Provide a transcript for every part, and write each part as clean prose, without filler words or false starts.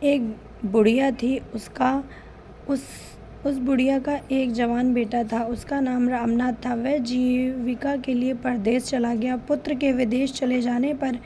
एक बुढ़िया थी। उस उस बुढ़िया का एक जवान बेटा था। उसका नाम रामनाथ था। वह जीविका के लिए परदेश चला गया। पुत्र के विदेश चले जाने पर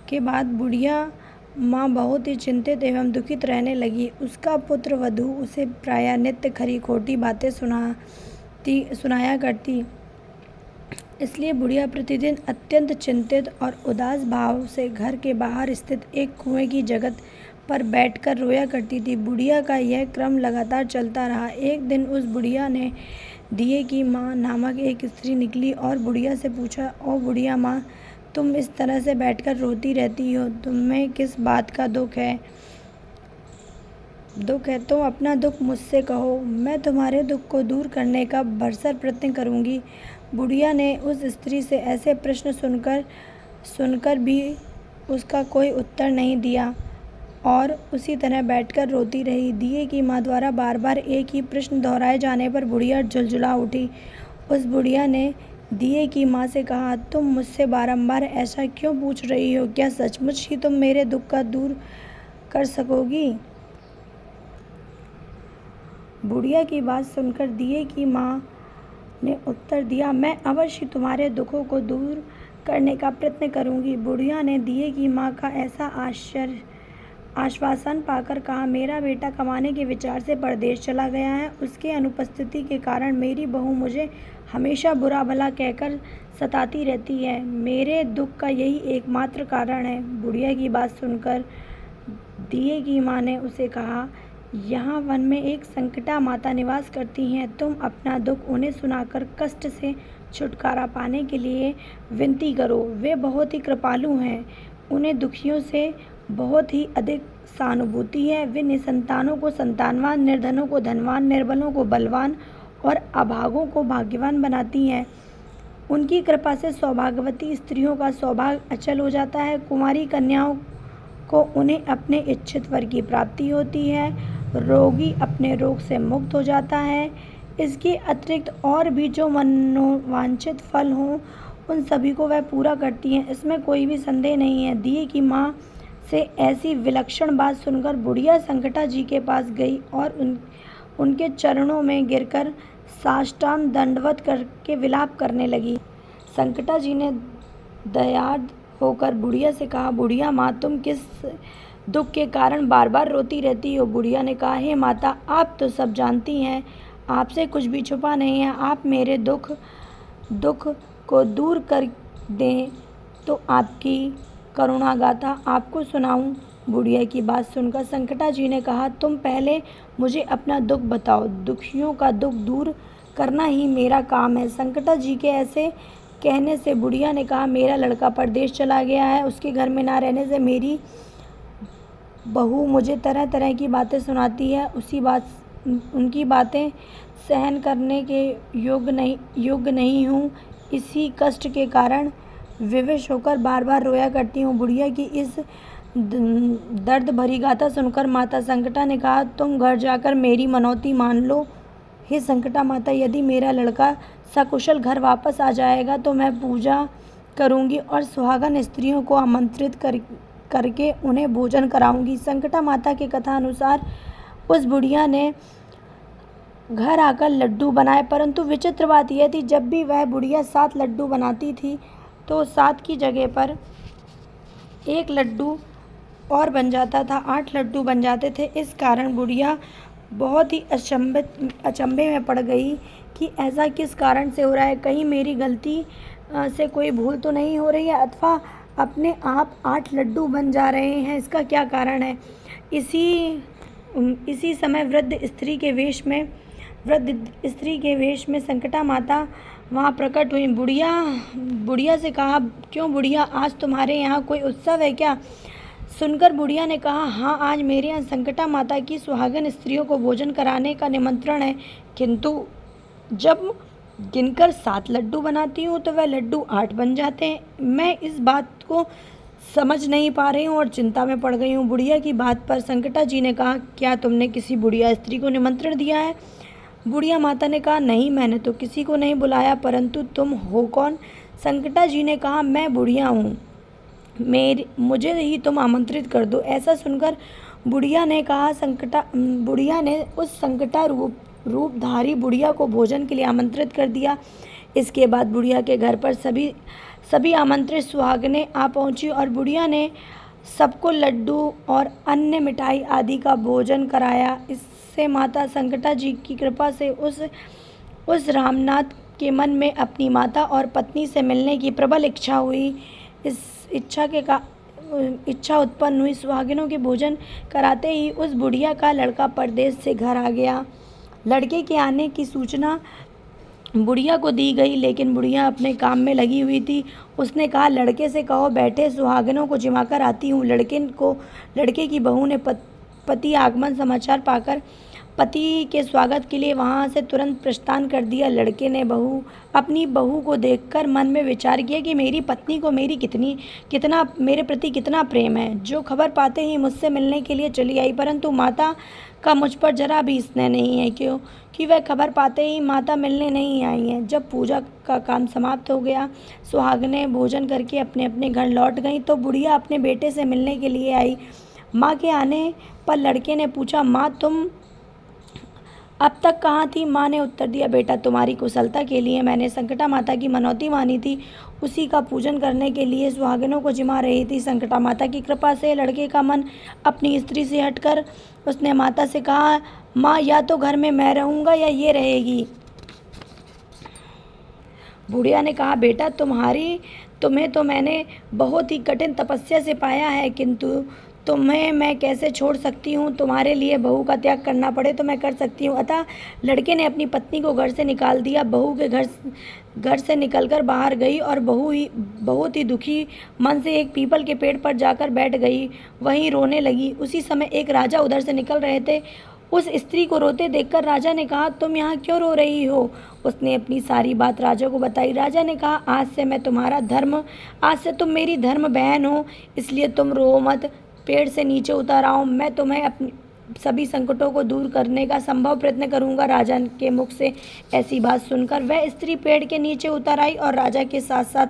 के बाद बुढ़िया माँ बहुत ही चिंतित एवं दुखित रहने लगी। उसका पुत्र वधू उसे प्रायः नित्य खरी खोटी बातें सुनाया करती। इसलिए बुढ़िया प्रतिदिन अत्यंत चिंतित और उदास भाव से घर के बाहर स्थित एक कुएं की जगत पर बैठकर रोया करती थी। बुढ़िया का यह क्रम लगातार चलता रहा। एक दिन उस बुढ़िया ने दिए की माँ नामक एक स्त्री निकली और बुढ़िया से पूछा, ओ बुढ़िया माँ, तुम इस तरह से बैठकर रोती रहती हो, तुम्हें किस बात का दुख है? तुम अपना दुख मुझसे कहो, मैं तुम्हारे दुख को दूर करने का भरसक प्रयत्न करूंगी। बुढ़िया ने उस स्त्री से ऐसे प्रश्न सुनकर भी उसका कोई उत्तर नहीं दिया और उसी तरह बैठकर रोती रही। दिए की माँ द्वारा बार बार एक ही प्रश्न दोहराए जाने पर बुढ़िया झुलझुला उठी। उस बुढ़िया ने दिए की माँ से कहा, तुम मुझसे बारंबार ऐसा क्यों पूछ रही हो? क्या सचमुच ही तुम मेरे दुख का दूर कर सकोगी? बुढ़िया की बात सुनकर दिए की माँ ने उत्तर दिया, मैं अवश्य तुम्हारे दुखों को दूर करने का प्रयत्न करूंगी। बुढ़िया ने दिए की माँ का ऐसा आश्वासन पाकर कहा, मेरा बेटा कमाने के विचार से परदेश चला गया है। उसके अनुपस्थिति के कारण मेरी बहू मुझे हमेशा बुरा भला कहकर सताती रहती है। मेरे दुख का यही एकमात्र कारण है। बुढ़िया की बात सुनकर दिए की माँ ने उसे कहा, यहाँ वन में एक संकटा माता निवास करती हैं। तुम अपना दुख उन्हें सुनाकर कष्ट से छुटकारा पाने के लिए विनती करो। वे बहुत ही कृपालु हैं। उन्हें दुखियों से बहुत ही अधिक सहानुभूति है। वे निसंतानों को संतानवान, निर्धनों को धनवान, निर्बलों को बलवान और अभागों को भाग्यवान बनाती हैं। उनकी कृपा से सौभाग्यवती स्त्रियों का सौभाग्य अचल हो जाता है। कुंवारी कन्याओं को उन्हें अपने इच्छित वर की प्राप्ति होती है। रोगी अपने रोग से मुक्त हो जाता है। इसके अतिरिक्त और भी जो मनोवांछित फल हों, उन सभी को वह पूरा करती हैं। इसमें कोई भी संदेह नहीं है। दिए की माँ से ऐसी विलक्षण बात सुनकर बुढ़िया संकटा जी के पास गई और उनके चरणों में गिरकर साष्टांग दंडवत करके विलाप करने लगी। संकटा जी ने दयार्द होकर बुढ़िया से कहा, बुढ़िया माँ, तुम किस दुख के कारण बार बार रोती रहती हो? बुढ़िया ने कहा, हे माता, आप तो सब जानती हैं, आपसे कुछ भी छुपा नहीं है। आप मेरे दुख को दूर कर दें तो आपकी करुणा गाथा आपको सुनाऊं। बुढ़िया की बात सुनकर संकटा जी ने कहा, तुम पहले मुझे अपना दुख बताओ। दुखियों का दुख दूर करना ही मेरा काम है। संकटा जी के ऐसे कहने से बुढ़िया ने कहा, मेरा लड़का परदेश चला गया है। उसके घर में ना रहने से मेरी बहू मुझे तरह तरह की बातें सुनाती है। उनकी बातें सहन करने के योग्य नहीं हूँ। इसी कष्ट के कारण विवश होकर बार बार रोया करती हूँ। बुढ़िया की इस दर्द भरी गाथा सुनकर माता संकटा ने कहा, तुम घर जाकर मेरी मनौती मान लो। हे संकटा माता, यदि मेरा लड़का सकुशल घर वापस आ जाएगा तो मैं पूजा करूंगी और सुहागन स्त्रियों को आमंत्रित करके उन्हें भोजन कराऊंगी। संकटा माता के कथा अनुसार उस बुढ़िया ने घर आकर लड्डू बनाए, परंतु विचित्र बात यह थी, जब भी वह बुढ़िया 7 लड्डू बनाती थी तो 7 की जगह पर 1 लड्डू और बन जाता था, 8 लड्डू बन जाते थे। इस कारण बुढ़िया बहुत ही अचंभे में पड़ गई कि ऐसा किस कारण से हो रहा है। कहीं मेरी गलती से कोई भूल तो नहीं हो रही है, अथवा अपने आप 8 लड्डू बन जा रहे हैं, इसका क्या कारण है? इसी समय वृद्ध स्त्री के वेश में संकटा माता वहाँ प्रकट हुई। बुढ़िया से कहा, क्यों बुढ़िया, आज तुम्हारे यहाँ कोई उत्सव है क्या? सुनकर बुढ़िया ने कहा, हाँ, आज मेरे यहाँ संकटा माता की सुहागन स्त्रियों को भोजन कराने का निमंत्रण है, किंतु जब गिनकर 7 लड्डू बनाती हूँ तो वह लड्डू 8 बन जाते हैं। मैं इस बात को समझ नहीं पा रही हूँ और चिंता में पड़ गई हूँ। बुढ़िया की बात पर संकटा जी ने कहा, क्या तुमने किसी बुढ़िया स्त्री को निमंत्रण दिया है? बुढ़िया माता ने कहा, नहीं, मैंने तो किसी को नहीं बुलाया, परंतु तुम हो कौन? संकटा जी ने कहा, मैं बुढ़िया हूँ। मुझे ही तुम आमंत्रित कर दो। ऐसा सुनकर बुढ़िया ने उस संकटा रूपधारी बुढ़िया को भोजन के लिए आमंत्रित कर दिया। इसके बाद बुढ़िया के घर पर सभी आमंत्रित सुहागनें आ पहुंची और बुढ़िया ने सबको लड्डू और अन्य मिठाई आदि का भोजन कराया। इससे माता संकटा जी की कृपा से उस रामनाथ के मन में अपनी माता और पत्नी से मिलने की प्रबल इच्छा हुई। इस इच्छा उत्पन्न हुई। सुहागिनों के भोजन कराते ही उस बुढ़िया का लड़का परदेश से घर आ गया। लड़के के आने की सूचना बुढ़िया को दी गई, लेकिन बुढ़िया अपने काम में लगी हुई थी। उसने कहा, लड़के से कहो बैठे सुहागिनों को जिमाकर आती हूँ। लड़के की बहू ने पति आगमन समाचार पाकर पति के स्वागत के लिए वहाँ से तुरंत प्रस्थान कर दिया। लड़के ने अपनी बहू को देखकर मन में विचार किया कि मेरी पत्नी को मेरे प्रति कितना प्रेम है, जो खबर पाते ही मुझसे मिलने के लिए चली आई। परंतु माता का मुझ पर जरा भी स्नेह नहीं है, क्योंकि वह खबर पाते ही माता मिलने नहीं आई हैं। जब पूजा का काम समाप्त हो गया, सुहागनें भोजन करके अपने अपने घर लौट गईं, तो बुढ़िया अपने बेटे से मिलने के लिए आई। माँ के आने पर लड़के ने पूछा, माँ तुम अब तक कहाँ थी? माँ ने उत्तर दिया, बेटा तुम्हारी कुशलता के लिए मैंने संकटा माता की मनौती मानी थी, उसी का पूजन करने के लिए सुहागिनों को जिमा रही थी। संकटा माता की कृपा से लड़के का मन अपनी स्त्री से हटकर उसने माता से कहा, माँ या तो घर में मैं रहूँगा या ये रहेगी। बुढ़िया ने कहा, बेटा तुम्हें तो मैंने बहुत ही कठिन तपस्या से पाया है, किंतु तुम्हें मैं कैसे छोड़ सकती हूँ? तुम्हारे लिए बहू का त्याग करना पड़े तो मैं कर सकती हूँ। अतः लड़के ने अपनी पत्नी को घर से निकाल दिया। बहू के घर से निकलकर बाहर गई और बहुत ही दुखी मन से एक पीपल के पेड़ पर जाकर बैठ गई, वहीं रोने लगी। उसी समय एक राजा उधर से निकल रहे थे। उस स्त्री को रोते देखकर राजा ने कहा, तुम यहाँ क्यों रो रही हो? उसने अपनी सारी बात राजा को बताई। राजा ने कहा, आज से तुम मेरी धर्म बहन हो, इसलिए तुम रो मत, पेड़ से नीचे उतर आओ, मैं तुम्हें अपनी सभी संकटों को दूर करने का संभव प्रयत्न करूंगा। राजा के मुख से ऐसी बात सुनकर वह स्त्री पेड़ के नीचे उतर आई और राजा के साथ साथ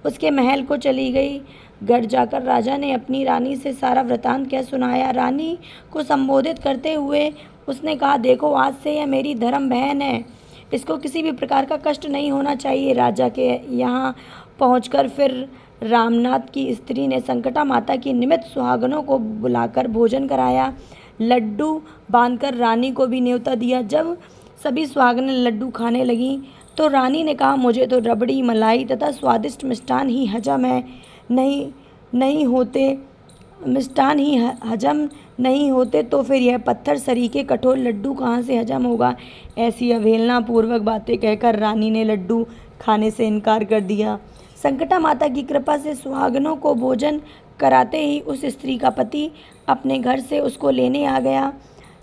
उसके महल को चली गई। घर जाकर राजा ने अपनी रानी से सारा वृतांत कह सुनाया। रानी को संबोधित करते हुए उसने कहा, देखो आज से यह मेरी धर्म बहन है, इसको किसी भी प्रकार का कष्ट नहीं होना चाहिए। राजा के यहाँ पहुँचकर फिर रामनाथ की स्त्री ने संकटा माता की निमित्त सुहागनों को बुलाकर भोजन कराया। लड्डू बांधकर रानी को भी न्योता दिया। जब सभी सुहागनें लड्डू खाने लगीं तो रानी ने कहा, मुझे तो रबड़ी, मलाई तथा स्वादिष्ट मिष्टान ही हजम नहीं होते तो फिर यह पत्थर सरीखे कठोर लड्डू कहाँ से हजम होगा? ऐसी अवहेलना पूर्वक बातें कहकर रानी ने लड्डू खाने से इनकार कर दिया। संकटा माता की कृपा से सुहागनों को भोजन कराते ही उस स्त्री का पति अपने घर से उसको लेने आ गया।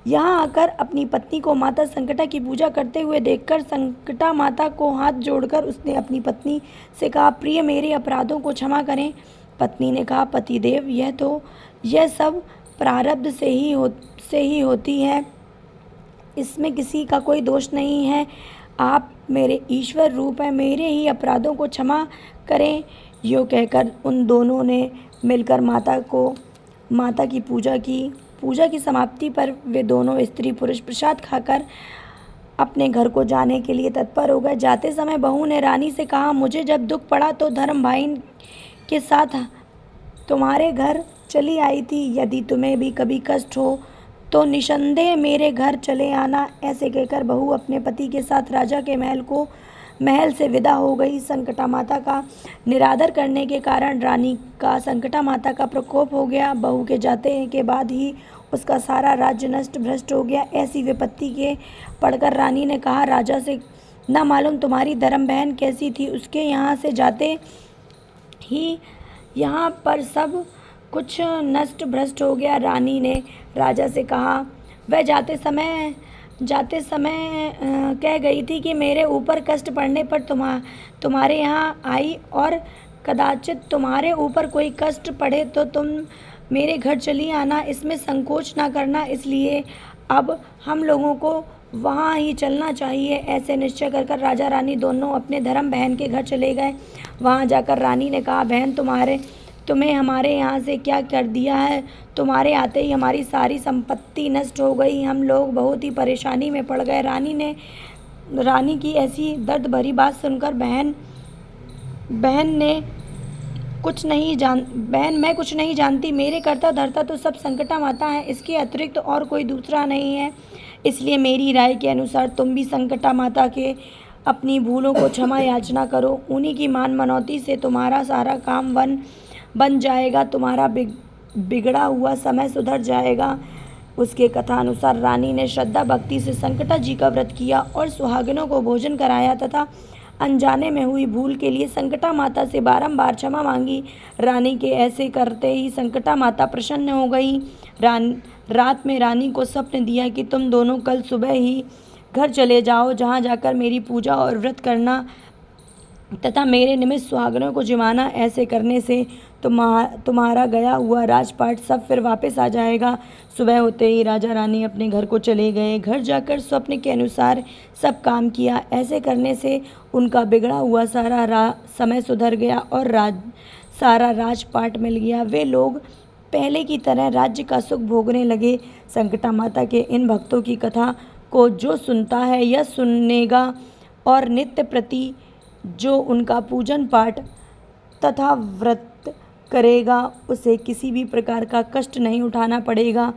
यहाँ आकर अपनी पत्नी को माता संकटा की पूजा करते हुए देखकर संकटा माता को हाथ जोड़कर उसने अपनी पत्नी से कहा, प्रिय मेरे अपराधों को क्षमा करें। पत्नी ने कहा, पतिदेव यह सब प्रारब्ध से ही होती है, इसमें किसी का कोई दोष नहीं है। आप मेरे ईश्वर रूप हैं, मेरे ही अपराधों को क्षमा करें। यूँ कहकर उन दोनों ने मिलकर माता की पूजा की समाप्ति पर वे दोनों स्त्री पुरुष प्रसाद खाकर अपने घर को जाने के लिए तत्पर हो गए। जाते समय बहू ने रानी से कहा, मुझे जब दुख पड़ा तो धर्म भाई के साथ तुम्हारे घर चली आई थी। यदि तुम्हें भी कभी कष्ट हो तो निसंदेह मेरे घर चले आना। ऐसे कहकर बहू अपने पति के साथ राजा के महल से विदा हो गई। संकटा माता का निरादर करने के कारण रानी का संकटा माता का प्रकोप हो गया। बहू के जाते के बाद ही उसका सारा राज्य नष्ट भ्रष्ट हो गया। ऐसी विपत्ति के पढ़कर रानी ने कहा राजा से, न मालूम तुम्हारी धर्म बहन कैसी थी, उसके यहाँ से जाते ही यहाँ पर सब कुछ नष्ट भ्रष्ट हो गया। रानी ने राजा से कहा, वह जाते समय कह गई थी कि मेरे ऊपर कष्ट पड़ने पर तुम्हारे यहाँ आई, और कदाचित तुम्हारे ऊपर कोई कष्ट पड़े तो तुम मेरे घर चली आना, इसमें संकोच ना करना। इसलिए अब हम लोगों को वहाँ ही चलना चाहिए। ऐसे निश्चय कर राजा रानी दोनों अपने धर्म बहन के घर चले गए। वहाँ जाकर रानी ने कहा, बहन तुम्हें हमारे यहाँ से क्या कर दिया है? तुम्हारे आते ही हमारी सारी संपत्ति नष्ट हो गई। हम लोग बहुत ही परेशानी में पड़ गए। रानी की ऐसी दर्द भरी बात सुनकर बहन मैं कुछ नहीं जानती। मेरे करता धरता तो सब संकटा माता है, इसके अतिरिक्त और कोई दूसरा नहीं है। इसलिए मेरी राय के अनुसार तुम भी संकटा माता के अपनी भूलों को क्षमा याचना करो। उन्हीं की मान मनौती से तुम्हारा सारा काम बन जाएगा। तुम्हारा बिगड़ा हुआ समय सुधर जाएगा। उसके कथा अनुसार रानी ने श्रद्धा भक्ति से संकटा जी का व्रत किया और सुहागिनों को भोजन कराया तथा अनजाने में हुई भूल के लिए संकटा माता से बारंबार क्षमा मांगी। रानी के ऐसे करते ही संकटा माता प्रसन्न हो गई। रात में रानी को स्वप्न दिया कि तुम दोनों कल सुबह ही घर चले जाओ, जहाँ जाकर मेरी पूजा और व्रत करना तथा मेरे निमित्त सुहागनों को जिमाना। ऐसे करने से तुम्हारा गया हुआ राजपाट सब फिर वापस आ जाएगा। सुबह होते ही राजा रानी अपने घर को चले गए। घर जाकर स्वप्न के अनुसार सब काम किया। ऐसे करने से उनका बिगड़ा हुआ सारा समय सुधर गया और सारा राजपाट मिल गया। वे लोग पहले की तरह राज्य का सुख भोगने लगे। संकटा माता के इन भक्तों की कथा को जो सुनता है यह सुनेगा और नित्य प्रति जो उनका पूजन पाठ तथा व्रत करेगा उसे किसी भी प्रकार का कष्ट नहीं उठाना पड़ेगा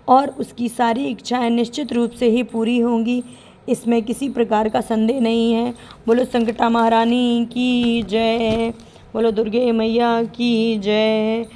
और उसकी सारी इच्छाएं निश्चित रूप से ही पूरी होंगी। इसमें किसी प्रकार का संदेह नहीं है। बोलो संकटा महारानी की जय। बोलो दुर्गे मैया की जय।